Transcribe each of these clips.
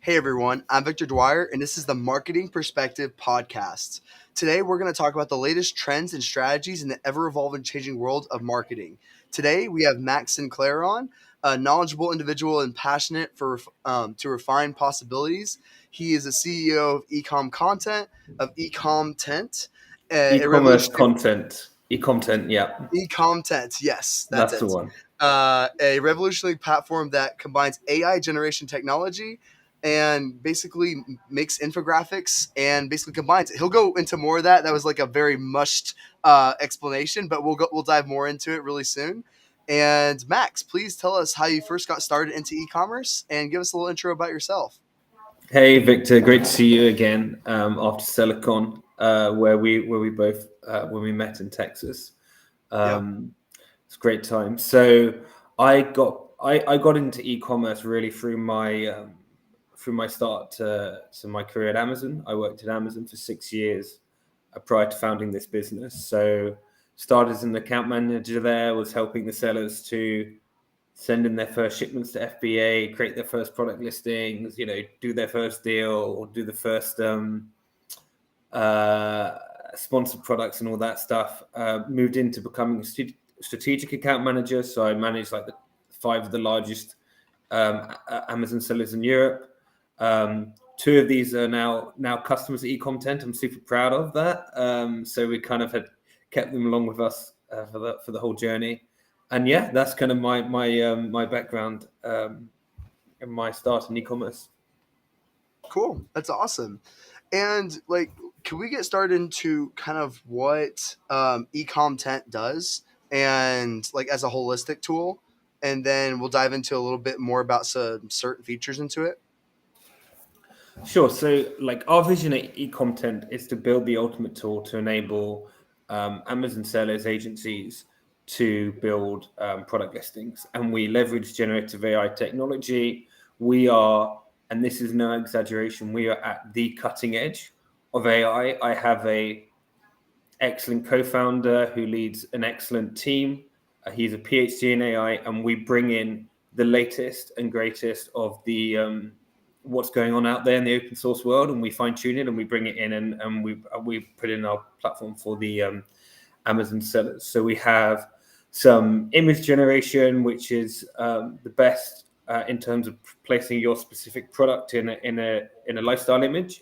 Hey everyone, I'm Victor Dwyer, and this is the Marketing Perspective Podcast. Today, we're going to talk about the latest trends and strategies in the ever evolving, changing world of marketing. Today, we have Max Sinclair on, a knowledgeable individual and passionate to refine possibilities. He is the CEO of Ecomtent, a E-commerce revolutionary content. E-content, yeah. Ecomtent. Yes, that's That's the it. one. A revolutionary platform that combines AI generation technology and basically makes infographics and basically combines it. He'll go into more of that. That was like a very mushed explanation, but we'll dive more into it really soon. And Max, please tell us how you first got started into e-commerce and give us a little intro about yourself. Hey Victor, great to see you again after Silicon, where we both when we met in Texas. Yeah. It's a great time. So I got into e-commerce really through my start to my career at Amazon. I worked at Amazon for 6 years prior to founding this business. So started as an account manager there, was helping the sellers to send in their first shipments to FBA, create their first product listings, do their first deal or do the first uh, sponsored products and all that stuff. Moved into becoming a strategic account manager. So I managed like the 5 of the largest Amazon sellers in Europe. 2 of these are now customers at Ecomtent. I'm super proud of that. So we kind of had kept them along with us for the whole journey. And yeah, that's kind of my background and my start in e-commerce. Cool. That's awesome. And like, can we get started into kind of what Ecomtent does and like as a holistic tool? And then we'll dive into a little bit more about some certain features into it. Sure. So, like our vision at eComtent is to build the ultimate tool to enable Amazon sellers, agencies to build product listings, and we leverage generative AI technology. We are, and this is no exaggeration, we are at the cutting edge of AI. I have a excellent co-founder who leads an excellent team. He's a PhD in AI, and we bring in the latest and greatest of the what's going on out there in the open source world, and we fine tune it and we bring it in and we put it in our platform for the Amazon sellers. So we have some image generation, which is the best in terms of placing your specific product in a lifestyle image.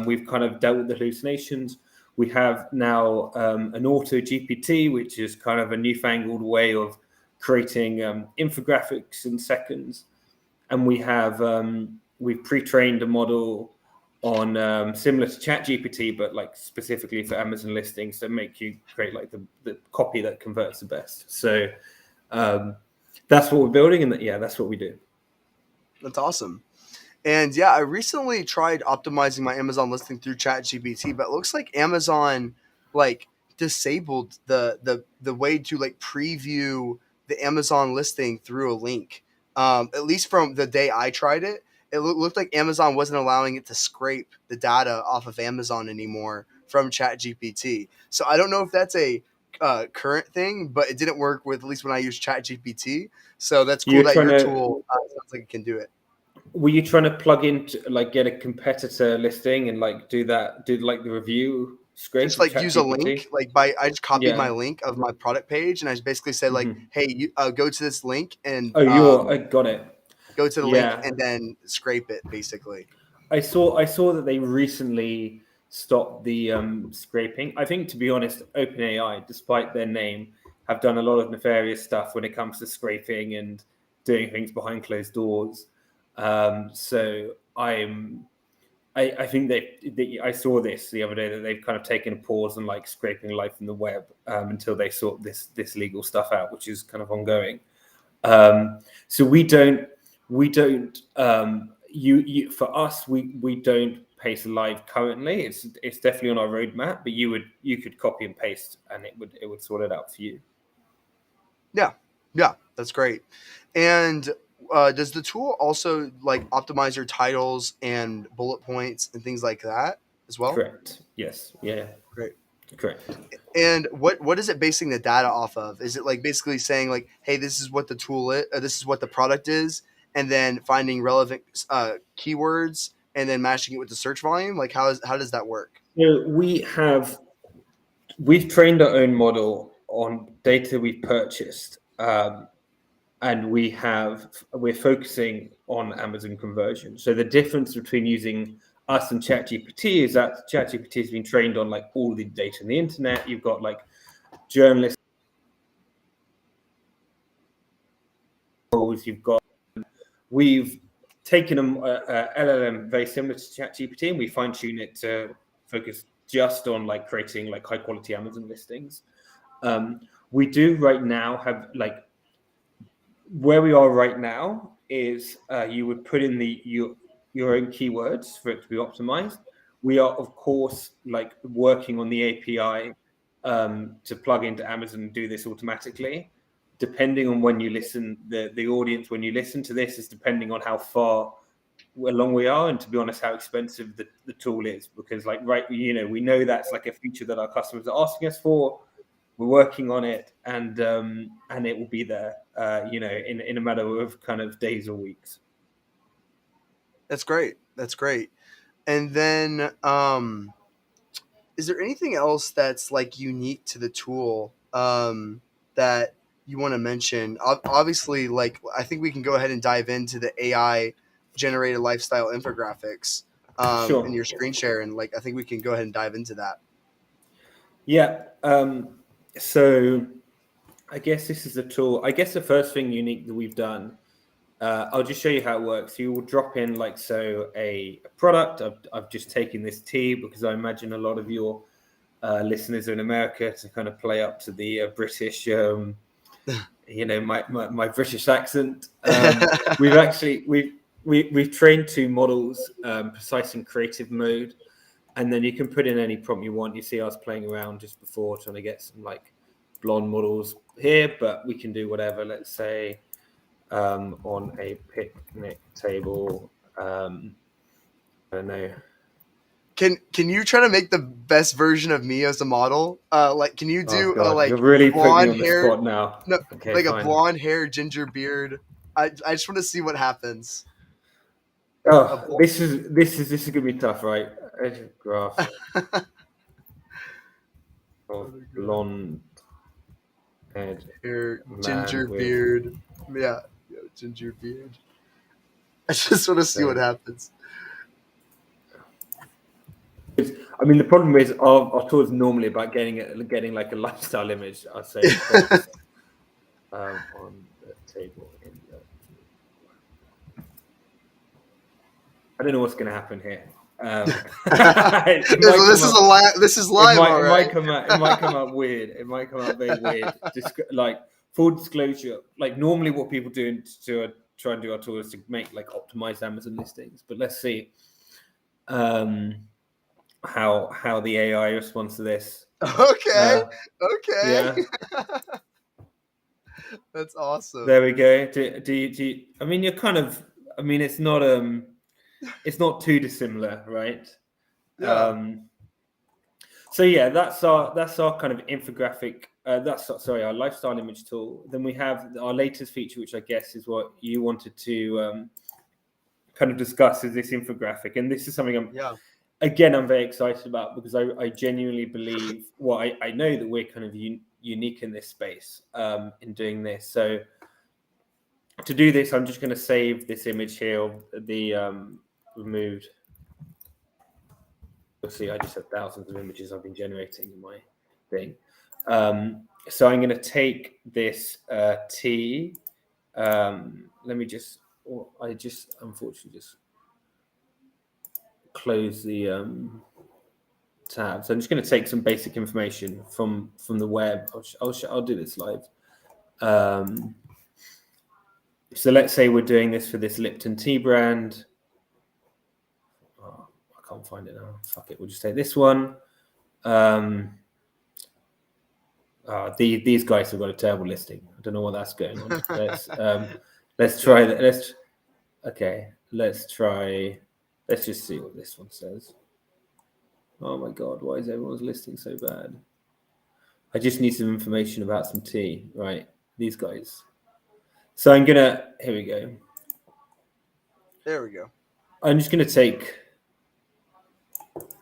We've kind of dealt with the hallucinations. We have now an auto GPT, which is kind of a newfangled way of creating infographics in seconds. And we've pre-trained a model on similar to ChatGPT, but like specifically for Amazon listings to make you create like the copy that converts the best. So that's what we're building, and that's what we do. That's awesome. And yeah, I recently tried optimizing my Amazon listing through ChatGPT, but it looks like Amazon like disabled the way to like preview the Amazon listing through a link. At least from the day I tried it, it looked like Amazon wasn't allowing it to scrape the data off of Amazon anymore from ChatGPT. So I don't know if that's a current thing, but it didn't work with at least when I used ChatGPT. So that's cool You're that trying your to tool sounds like it can do it. Were you trying to plug into like get a competitor listing and like do like the review scrape Just with like use a link, ChatGPT? like by I just copied my Yeah. link of my product page and I just basically said like, Hmm. hey, you go to this link and I got it. go to the link Yeah. and then scrape it basically. I saw that they recently stopped the scraping. I think, to be honest, OpenAI, despite their name, have done a lot of nefarious stuff when it comes to scraping and doing things behind closed doors. So I think I saw this the other day that they've kind of taken a pause on like scraping life from the web until they sort this legal stuff out, which is kind of ongoing. So we don't you for us we don't paste live currently. It's definitely on our roadmap, but you could copy and paste and it would sort it out for you. Yeah, yeah, that's great. And does the tool also like optimize your titles and bullet points and things like that as well? Correct. Yes. Yeah. Great. Correct. And what is it basing the data off of? Is it like basically saying like, hey, this is what the tool is, this is what the product is, and then finding relevant keywords and then matching it with the search volume? Like how does that work? So we've trained our own model on data we've purchased, and we're focusing on Amazon conversion. So the difference between using us and ChatGPT is that ChatGPT has been trained on like all the data on the internet. You've got like journalists, you've got we've taken a LLM very similar to ChatGPT, and we fine tune it to focus just on like creating like high quality Amazon listings. We do right now have like where we are right now is you would put in your own keywords for it to be optimized. We are of course like working on the API to plug into Amazon and do this automatically. Depending on when you listen, the audience when you listen to this is depending on how far along we are, and to be honest, how expensive the tool is. Because like we know that's like a feature that our customers are asking us for. We're working on it, and it will be there, in a matter of kind of days or weeks. That's great. That's great. And then is there anything else that's like unique to the tool that you want to mention? Obviously, like I think we can go ahead and dive into the AI generated lifestyle infographics in Sure. your screen share, and like I think we can go ahead and dive into that. Yeah. So I guess this is a tool. I guess the first thing unique that we've done, I'll just show you how it works. You will drop in like so a product. I've just taken this tea because I imagine a lot of your listeners are in America to kind of play up to the British, my British accent. We've trained two models, precise and creative mode, and then you can put in any prompt you want. You see us playing around just before trying to get some like blonde models here, but we can do whatever. Let's say on a picnic table. I don't know. Can you try to make the best version of me as a model? Like, can you Oh do a God, you're like really putting me blonde on the hair? spot now. No, Okay, like a fine. blonde hair, ginger beard. I just want to see what happens. A Oh, this is gonna be tough, right? A graph of blonde haired hair, man ginger with. beard. Yeah, yeah, ginger beard. I just want to see what So, happens. I mean, the problem is our tour is normally about getting like a lifestyle image. I say box on the table in the. I don't know what's going to happen here. It might This come is up. a live. This is It live, might all it right. might come out. It might come out weird. It might come out very weird. Like full disclosure. Like normally, what people do to try and do our tour is to make like optimized Amazon listings. But let's see how the AI responds to this. Okay, Uh, okay. yeah. That's awesome. There we go. I mean, you're kind of. I mean, it's not too dissimilar, right? Yeah. So yeah, that's our kind of infographic. Our lifestyle image tool. Then we have our latest feature, which I guess is what you wanted to kind of discuss, is this infographic. And this is something Yeah. I'm very excited about because I genuinely believe. Well, I know that we're kind of unique in this space in doing this. So to do this, I'm just going to save this image here of the removed. You'll see I just have thousands of images I've been generating in my thing. So I'm going to take this T. Let me just, I just unfortunately just close the tab. So I'm just going to take some basic information from the web. I'll do this live. So let's say we're doing this for this Lipton tea brand. Oh, I can't find it now. Fuck it. We'll just take this one. These guys have got a terrible listing. I don't know what that's going on. Let's try that. Let's try. Let's just see what this one says. Oh my God, why is everyone's listing so bad? I just need some information about some tea, right? These guys. So here we go. There we go. I'm just going to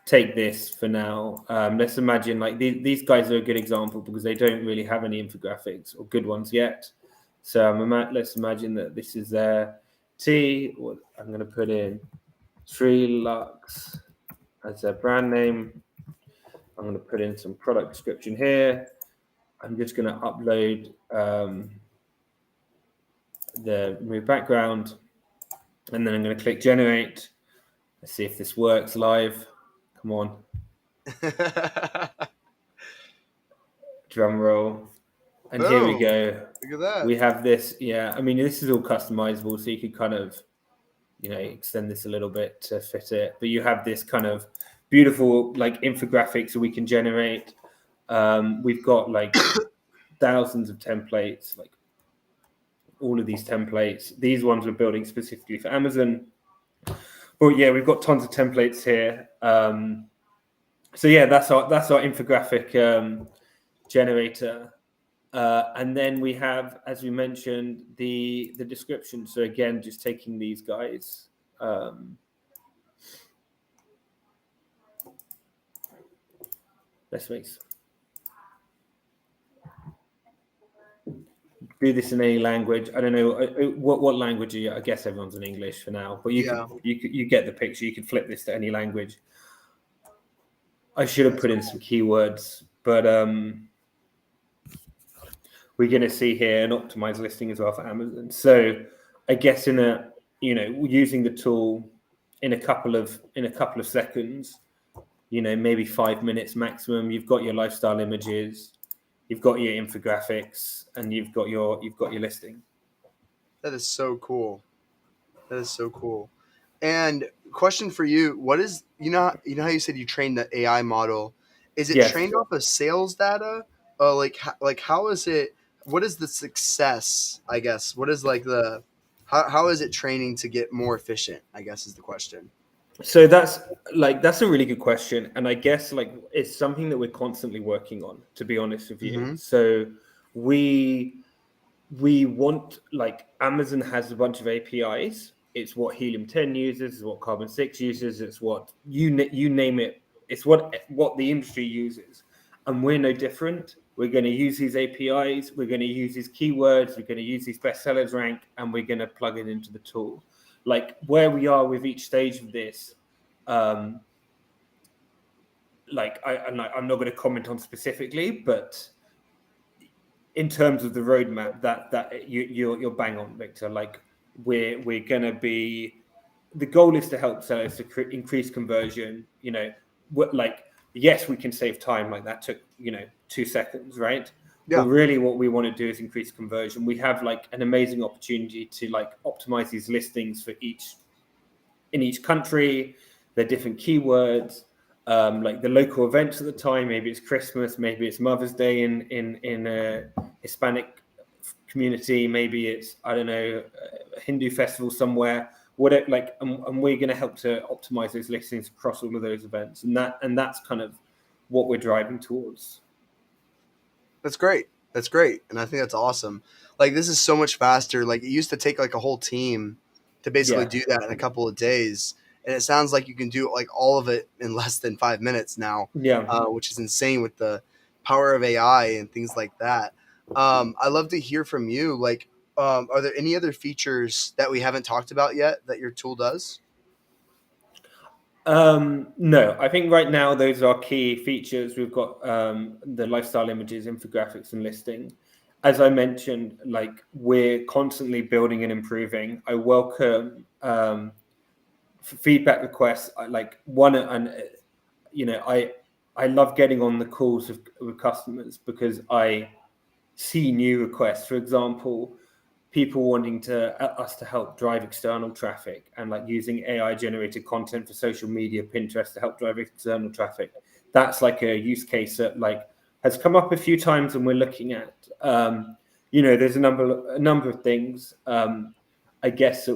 take this for now. Let's imagine like these guys are a good example because they don't really have any infographics or good ones yet. So let's imagine that this is their tea. I'm going to put in Tree Lux as their brand name. I'm going to put in some product description here. I'm just going to upload the remove background, and then I'm going to click generate. Let's see if this works live. Come on. Drum roll. And here we Boom. go. Look at that. We have this. Yeah, I mean, this is all customizable, so you could kind of, extend this a little bit to fit it. But you have this kind of beautiful like infographics that we can generate. We've got like thousands of templates, like all of these templates. These ones we're building specifically for Amazon. But yeah, we've got tons of templates here. So yeah, that's our infographic generator. And then we have, as we mentioned, the description. So again, just taking these guys. Let's do this in any language. I don't know what language are you. I guess everyone's in English for now, but you get the picture. You could flip this to any language. I should have put in some keywords, but we're going to see here an optimized listing as well for Amazon. So I guess using the tool in a couple of seconds, maybe 5 minutes maximum, you've got your lifestyle images, you've got your infographics, and you've got your listing. That is so cool. That is so cool. And question for you: what is how you said you trained the AI model? Is it Yes. trained off of sales data? Like how is it? What is the success? I guess what is like the how is it training to get more efficient? I guess is the question. So that's a really good question, and I guess like it's something that we're constantly working on, to be honest with you. Mm-hmm. So we want, like, Amazon has a bunch of APIs. It's what Helium 10 uses, it's what Carbon 6 uses, it's what you name it. It's what the industry uses, and we're no different. We're going to use these APIs. We're going to use these keywords. We're going to use these bestsellers rank, and we're going to plug it into the tool. Like where we are with each stage of this, I'm not going to comment on specifically, but in terms of the roadmap, that you're bang on, Victor. Like we're going to be, the goal is to help sellers to increase conversion. Yes, we can save time. Like that took 2 seconds, right? But Yeah. really, what we want to do is increase conversion. We have like an amazing opportunity to like optimize these listings for in each country. They're different keywords. Like the local events at the time, maybe it's Christmas, maybe it's Mother's Day in a Hispanic community, maybe it's, I don't know, a Hindu festival somewhere. Whatever, like, and we're going to help to optimize those listings across all of those events, and that's kind of what we're driving towards. That's great. That's great. And I think that's awesome. Like this is so much faster. Like it used to take like a whole team to basically Yeah, do that in a couple of days. And it sounds like you can do like all of it in less than 5 minutes now, yeah. which is insane with the power of AI and things like that. I love to hear from you. Like, are there any other features that we haven't talked about yet that your tool does? No, I think right now those are key features. We've got the lifestyle images, infographics, and listing. As I mentioned, like we're constantly building and improving. I welcome feedback requests. I love getting on the calls with customers because I see new requests. For example, people wanting us to help drive external traffic and like using AI generated content for social media, Pinterest, to help drive external traffic. That's like a use case that like has come up a few times, and we're looking at. There's a number of things. I guess that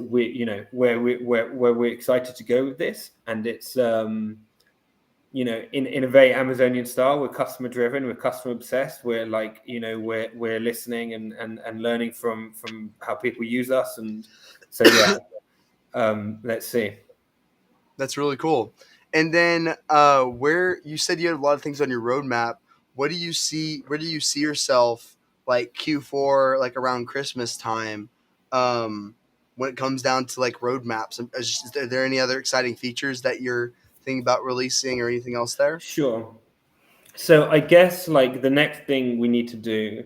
where we're excited to go with this, and it's in a very Amazonian style. We're customer driven, we're customer obsessed. We're like, we're listening and learning from how people use us. And so, yeah. Let's see. That's really cool. And then, where you said you had a lot of things on your roadmap, what do you see? Where do you see yourself like Q4, like around Christmas time? When it comes down to like roadmaps, are there any other exciting features that you're thinking about releasing or anything else there? Sure. So I guess like the next thing we need to do,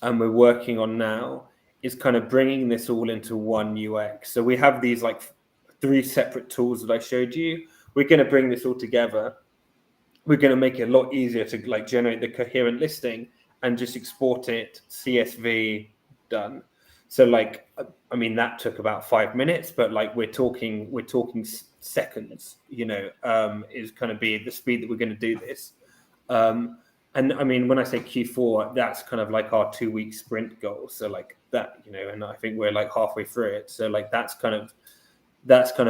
and we're working on now, is kind of bringing this all into one UX. So we have these like three separate tools that I showed you. We're going to bring this all together. We're going to make it a lot easier to like generate the coherent listing and just export it CSV, done. So like, I mean, that took about 5 minutes, but like we're talking seconds, is going to be the speed that we're going to do this. um and I mean, when I say Q4, that's kind of like our 2 week sprint goal. So like that, and I think we're like halfway through it. So like that's kind of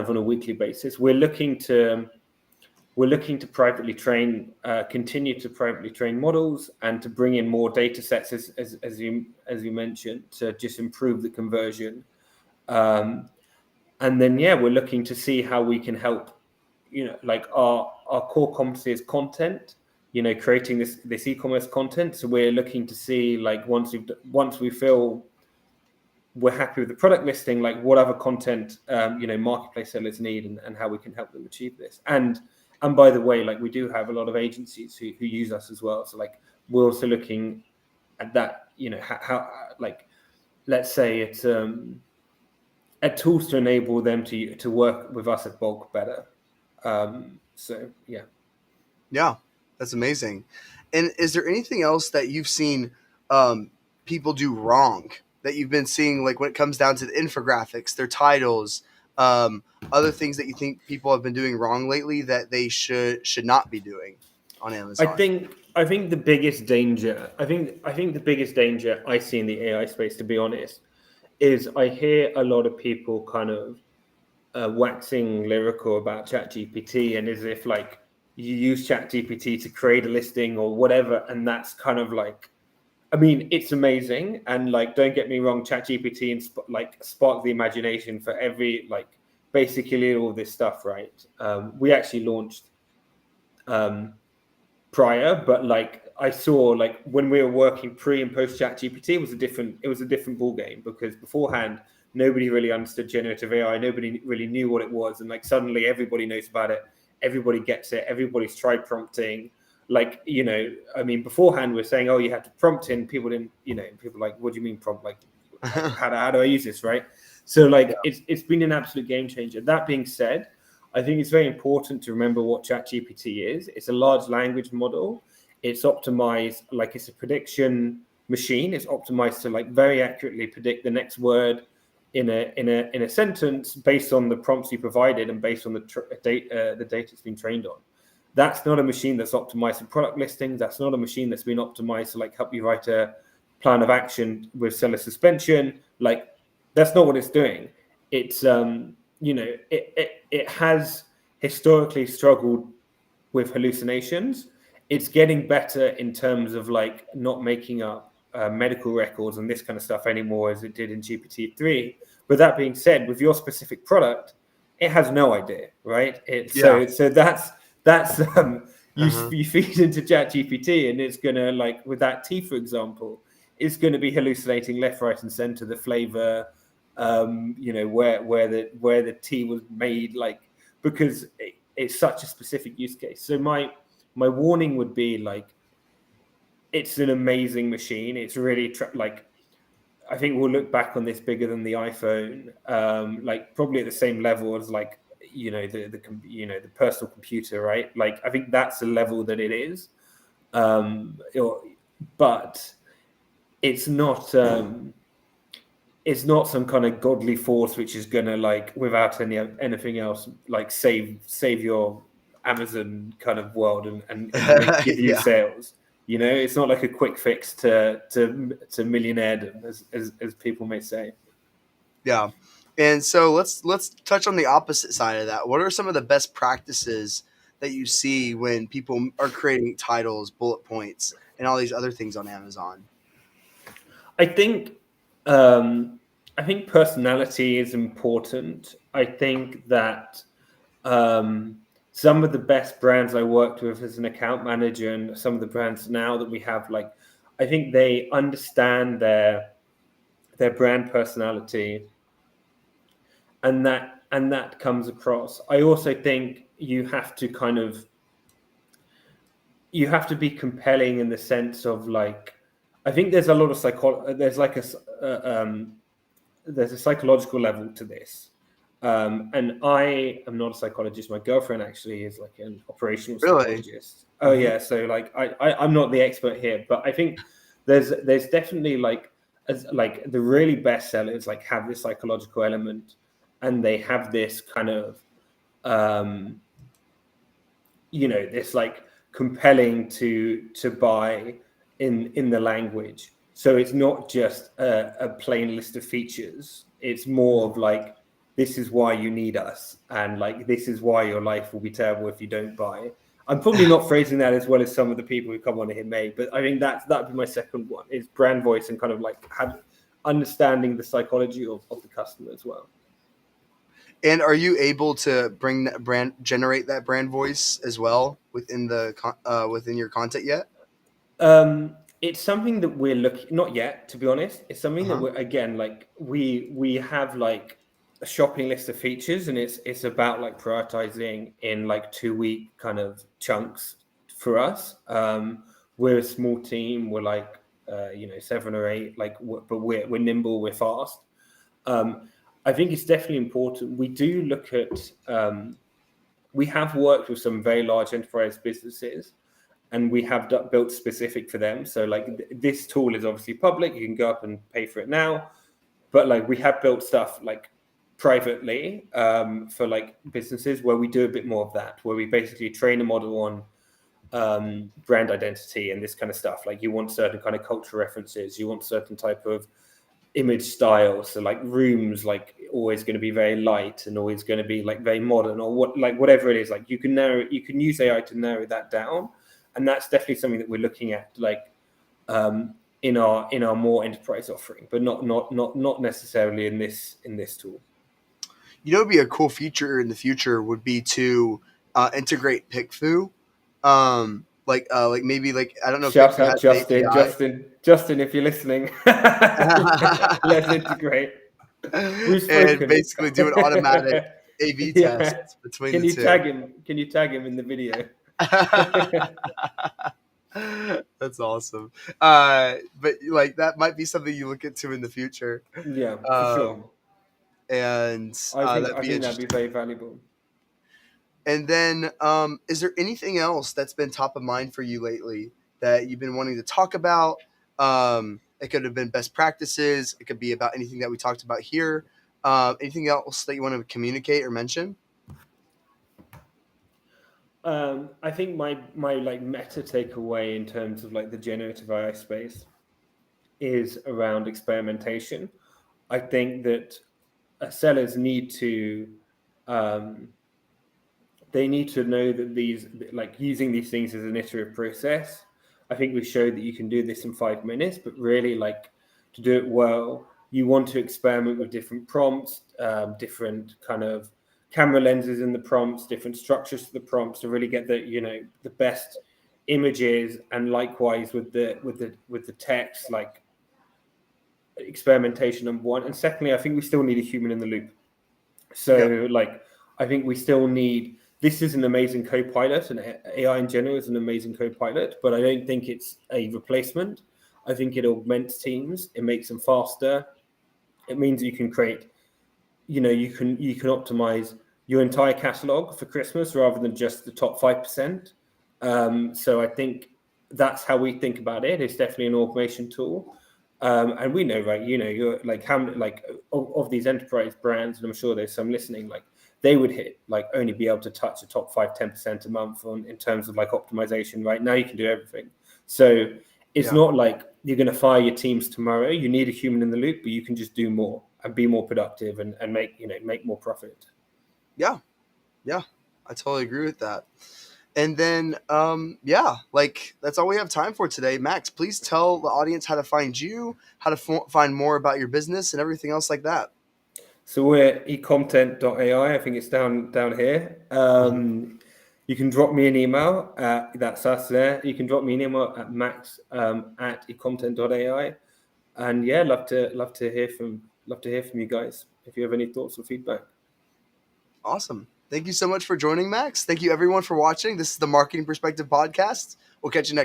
on a weekly basis. We're looking to privately train, continue to privately train models, and to bring in more data sets, as you mentioned, to just improve the conversion. Um, and then, yeah, we're looking to see how we can help. Like our core competency is content. Creating this e-commerce content. So we're looking to see, like, once we feel we're happy with the product listing, like what other content marketplace sellers need, and how we can help them achieve this. And by the way, like, we do have a lot of agencies who use us as well. So like we're also looking at that, how like, let's say it's a tools to enable them to work with us at bulk better. So yeah. Yeah, that's amazing. And is there anything else that you've seen um, people do wrong that you've been seeing, like when it comes down to the infographics, their titles, um, other things that you think people have been doing wrong lately that they should not be doing on I Amazon? think I think the biggest danger I think the biggest danger I see in the AI space, to be honest, is I hear a lot of people kind of waxing lyrical about ChatGPT, and as if like you use ChatGPT to create a listing or whatever, and that's kind of like, I mean, it's amazing, and like, don't get me wrong, ChatGPT and like spark the imagination for every, like, basically all this stuff, right? We actually launched um, prior, but like I saw, like, when we were working pre and post Chat GPT, it was a different ball game, because beforehand nobody really understood generative AI, nobody really knew what it was, and like suddenly everybody knows about it, everybody gets it, everybody's tried prompting. Like, I mean, beforehand we're saying, oh, you have to prompt in, people didn't, people like, what do you mean prompt? Like how do I use this, right? So like it's been an absolute game changer. That being said, I think it's very important to remember what ChatGPT is. It's a large language model. It's optimized, like, it's a prediction machine. It's optimized to like very accurately predict the next word in a sentence based on the prompts you provided and based on the data it's been trained on. That's not a machine that's optimized for product listings. That's not a machine that's been optimized to like help you write a plan of action with seller suspension. Like, that's not what it's doing. It's it has historically struggled with hallucinations. It's getting better in terms of like not making up medical records and this kind of stuff anymore as it did in GPT-3. But that being said, with your specific product, it has no idea, right? Yeah. So that's you Uh-huh. you feed into Chat GPT, and it's gonna, like, with that tea, for example, it's going to be hallucinating left, right, and center the flavor, where the tea was made, like, because it's such a specific use case. So my warning would be, like, it's an amazing machine. It's really like, I think we'll look back on this bigger than the iPhone, like probably at the same level as, like, the personal computer, right? Like, I think that's the level that it is. But it's not some kind of godly force which is gonna, like, without anything else, like, save your Amazon kind of world, and give you Yeah. sales. It's not like a quick fix to millionaire, as people may say. Yeah. And so let's touch on the opposite side of that. What are some of the best practices that you see when people are creating titles, bullet points, and all these other things on Amazon? I think, um, I think personality is important. I think that some of the best brands I worked with as an account manager, and some of the brands now that we have, like, I think they understand their brand personality, and that comes across. I also think you have to be compelling in the sense of, like, I think there's a lot of there's a psychological level to this. And I am not a psychologist. My girlfriend actually is like an operational Really? psychologist. Oh Hmm. yeah, so like I'm not the expert here, but I think there's definitely, like, as like the really best sellers like have this psychological element, and they have this kind of um this, like, compelling to buy in the language. So it's not just a plain list of features. It's more of like, this is why you need us, and like, this is why your life will be terrible if you don't buy. I'm probably not phrasing that as well as some of the people who come on here may, but I think that'd be my second one, is brand voice, and kind of like understanding the psychology of the customer as well. And are you able to bring that generate that brand voice as well within within your content yet? It's something that we're looking, not yet, to be honest. It's Uh something that huh. we're, again, like, we have like a shopping list of features, and it's about like prioritizing in like 2 week kind of chunks for us. We're a small team. We're like 7 or 8, like, but we're nimble, we're fast. Um, I think it's definitely important. We do look at we have worked with some very large enterprise businesses, and we have built specific for them. So like, this tool is obviously public. You can go up and pay for it now, but like, we have built stuff like privately for like businesses, where we do a bit more of that, where we basically train a model on brand identity and this kind of stuff. Like, you want certain kind of cultural references, you want certain type of image style. So like, rooms, like, always going to be very light and always going to be like very modern, or whatever it is. Like, you can use AI to narrow that down, and that's definitely something that we're looking at, like, in our more enterprise offering, but not necessarily in this tool. You know, it'd be a cool feature in the future would be to integrate PickFu. Like maybe like I don't know if Shout PickFu out has an Justin, API. Justin, if you're listening. Let's integrate. We've And spoken. basically do an automatic A/B Yeah. test between Can the you two. tag him? Can you tag him in the video? That's awesome. But like that might be something you look into in the future. Yeah, for Um, sure. and I that'd be think that'd be interesting. very valuable. And then, is there anything else that's been top of mind for you lately that you've been wanting to talk about? It could have been best practices. It could be about anything that we talked about here. Anything else that you want to communicate or mention? I think my like meta takeaway in terms of like the generative AI space is around experimentation. I think that sellers need to um, they need to know that these, like, using these things as an iterative process. I think we showed that you can do this in 5 minutes, but really, like, to do it well, you want to experiment with different prompts, different kind of camera lenses in the prompts, different structures to the prompts, to really get the best images. And likewise with the text, like, experimentation, number one. And secondly, I think we still need a human in the loop. Yep. So, like, I think we still need, this is an amazing co-pilot, and AI in general is an amazing co-pilot, but I don't think it's a replacement. I think it augments teams. It makes them faster. It means you can create, you can optimize your entire catalog for Christmas rather than just the top 5%. So I think that's how we think about it. It's definitely an automation tool. And we know, right? You're like, how many, like, of these enterprise brands, and I'm sure there's some listening, like, they would hit, like, only be able to touch the top 5-10% a month in terms of like optimization. Right now, you can do everything. So it's Yeah. not like you're going to fire your teams tomorrow. You need a human in the loop, but you can just do more and be more productive, and make more profit. Yeah. Yeah. I totally agree with that. And then, yeah, like that's all we have time for today. Max, please tell the audience how to find you, how to find more about your business, and everything else like that. So we're ecomtent.ai. I think it's down here. Mhm. You can drop me an email. That's us there. You can drop me an email at max at ecomtent.ai. And yeah, love to hear from you guys if you have any thoughts or feedback. Awesome. Thank you so much for joining, Max. Thank you, everyone, for watching. This is the Marketing Perspective Podcast. We'll catch you next